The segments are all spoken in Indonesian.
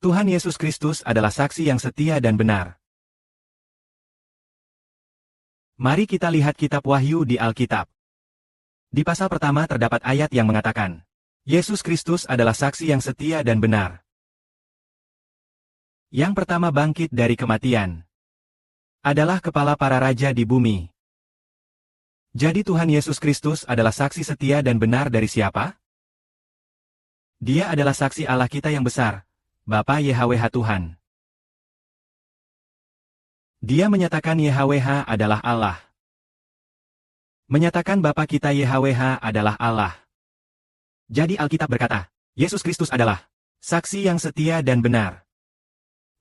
Tuhan Yesus Kristus adalah saksi yang setia dan benar. Mari kita lihat kitab Wahyu di Alkitab. Di pasal pertama terdapat ayat yang mengatakan, Yesus Kristus adalah saksi yang setia dan benar. Yang pertama bangkit dari kematian. Adalah kepala para raja di bumi. Jadi Tuhan Yesus Kristus adalah saksi setia dan benar dari siapa? Dia adalah saksi Allah kita yang besar, Bapa YHWH Tuhan. Dia menyatakan YHWH adalah Allah. Menyatakan Bapa kita YHWH adalah Allah. Jadi Alkitab berkata, Yesus Kristus adalah saksi yang setia dan benar.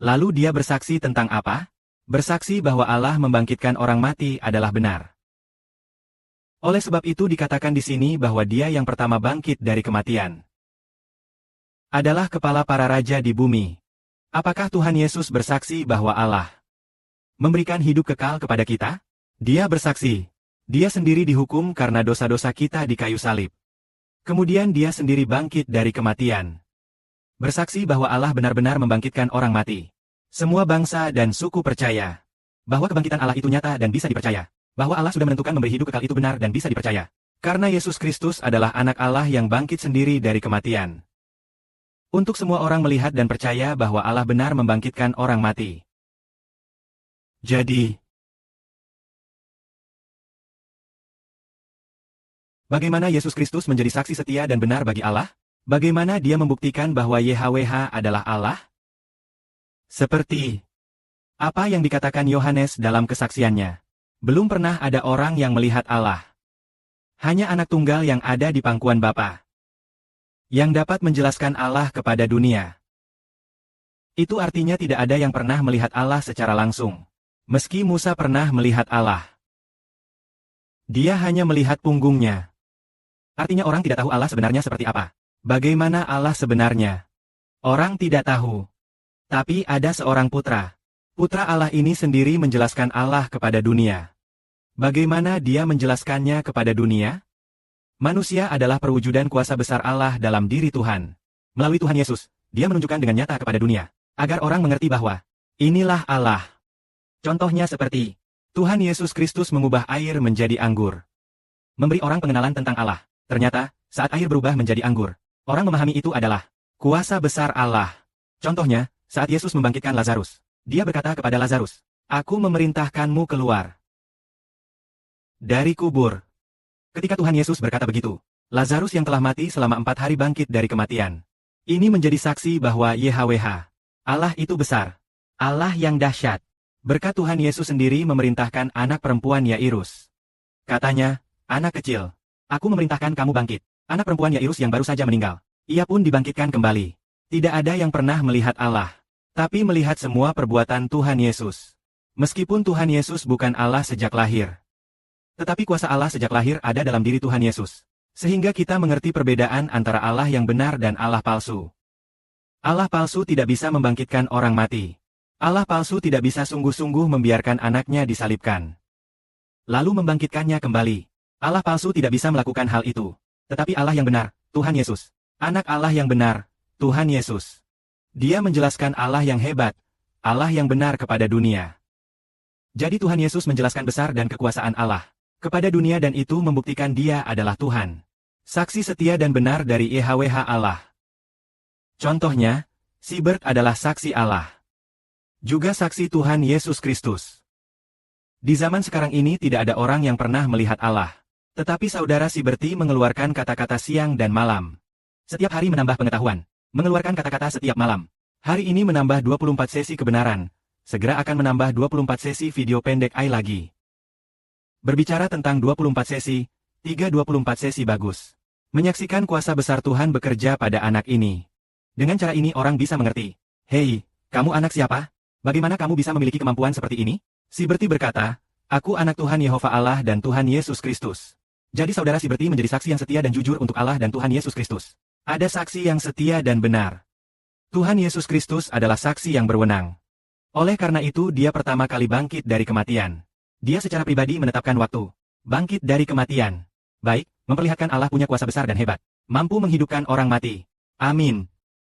Lalu dia bersaksi tentang apa? Bersaksi bahwa Allah membangkitkan orang mati adalah benar. Oleh sebab itu dikatakan di sini bahwa dia yang pertama bangkit dari kematian. Adalah kepala para raja di bumi. Apakah Tuhan Yesus bersaksi bahwa Allah memberikan hidup kekal kepada kita? Dia bersaksi. Dia sendiri dihukum karena dosa-dosa kita di kayu salib. Kemudian dia sendiri bangkit dari kematian. Bersaksi bahwa Allah benar-benar membangkitkan orang mati. Semua bangsa dan suku percaya bahwa kebangkitan Allah itu nyata dan bisa dipercaya. Bahwa Allah sudah menentukan memberi hidup kekal itu benar dan bisa dipercaya. Karena Yesus Kristus adalah anak Allah yang bangkit sendiri dari kematian. Untuk semua orang melihat dan percaya bahwa Allah benar membangkitkan orang mati. Jadi, bagaimana Yesus Kristus menjadi saksi setia dan benar bagi Allah? Bagaimana dia membuktikan bahwa YHWH adalah Allah? Seperti apa yang dikatakan Yohanes dalam kesaksiannya. Belum pernah ada orang yang melihat Allah. Hanya anak tunggal yang ada di pangkuan Bapa yang dapat menjelaskan Allah kepada dunia. Itu artinya tidak ada yang pernah melihat Allah secara langsung. Meski Musa pernah melihat Allah. Dia hanya melihat punggungnya. Artinya orang tidak tahu Allah sebenarnya seperti apa. Bagaimana Allah sebenarnya? Orang tidak tahu. Tapi ada seorang putra. Putra Allah ini sendiri menjelaskan Allah kepada dunia. Bagaimana dia menjelaskannya kepada dunia? Manusia adalah perwujudan kuasa besar Allah dalam diri Tuhan. Melalui Tuhan Yesus, dia menunjukkan dengan nyata kepada dunia, agar orang mengerti bahwa inilah Allah. Contohnya seperti, Tuhan Yesus Kristus mengubah air menjadi anggur. Memberi orang pengenalan tentang Allah. Ternyata, saat air berubah menjadi anggur, orang memahami itu adalah kuasa besar Allah. Contohnya, saat Yesus membangkitkan Lazarus, dia berkata kepada Lazarus, Aku memerintahkanmu keluar dari kubur. Ketika Tuhan Yesus berkata begitu, Lazarus yang telah mati selama 4 hari bangkit dari kematian. Ini menjadi saksi bahwa YHWH, Allah itu besar. Allah yang dahsyat. Berkat Tuhan Yesus sendiri memerintahkan anak perempuan Yairus. Katanya, anak kecil, aku memerintahkan kamu bangkit. Anak perempuan Yairus yang baru saja meninggal. Ia pun dibangkitkan kembali. Tidak ada yang pernah melihat Allah, tapi melihat semua perbuatan Tuhan Yesus. Meskipun Tuhan Yesus bukan Allah sejak lahir, tetapi kuasa Allah sejak lahir ada dalam diri Tuhan Yesus. Sehingga kita mengerti perbedaan antara Allah yang benar dan Allah palsu. Allah palsu tidak bisa membangkitkan orang mati. Allah palsu tidak bisa sungguh-sungguh membiarkan anaknya disalibkan, lalu membangkitkannya kembali. Allah palsu tidak bisa melakukan hal itu. Tetapi Allah yang benar, Tuhan Yesus. Anak Allah yang benar, Tuhan Yesus. Dia menjelaskan Allah yang hebat, Allah yang benar kepada dunia. Jadi Tuhan Yesus menjelaskan besar dan kekuasaan Allah kepada dunia dan itu membuktikan dia adalah Tuhan. Saksi setia dan benar dari YHWH Allah. Contohnya, Sibert adalah saksi Allah. Juga saksi Tuhan Yesus Kristus. Di zaman sekarang ini tidak ada orang yang pernah melihat Allah. Tetapi saudara Siberti mengeluarkan kata-kata siang dan malam. Setiap hari menambah pengetahuan. Mengeluarkan kata-kata setiap malam. Hari ini menambah 24 sesi kebenaran. Segera akan menambah 24 sesi video pendek AI lagi. Berbicara tentang 24 sesi, 24 sesi bagus. Menyaksikan kuasa besar Tuhan bekerja pada anak ini. Dengan cara ini orang bisa mengerti. Hei, kamu anak siapa? Bagaimana kamu bisa memiliki kemampuan seperti ini? Siberti berkata, Aku anak Tuhan Yehova Allah dan Tuhan Yesus Kristus. Jadi saudara Siberti menjadi saksi yang setia dan jujur untuk Allah dan Tuhan Yesus Kristus. Ada saksi yang setia dan benar. Tuhan Yesus Kristus adalah saksi yang berwenang. Oleh karena itu dia pertama kali bangkit dari kematian. Dia secara pribadi menetapkan waktu. Bangkit dari kematian. Baik, memperlihatkan Allah punya kuasa besar dan hebat. Mampu menghidupkan orang mati. Amin.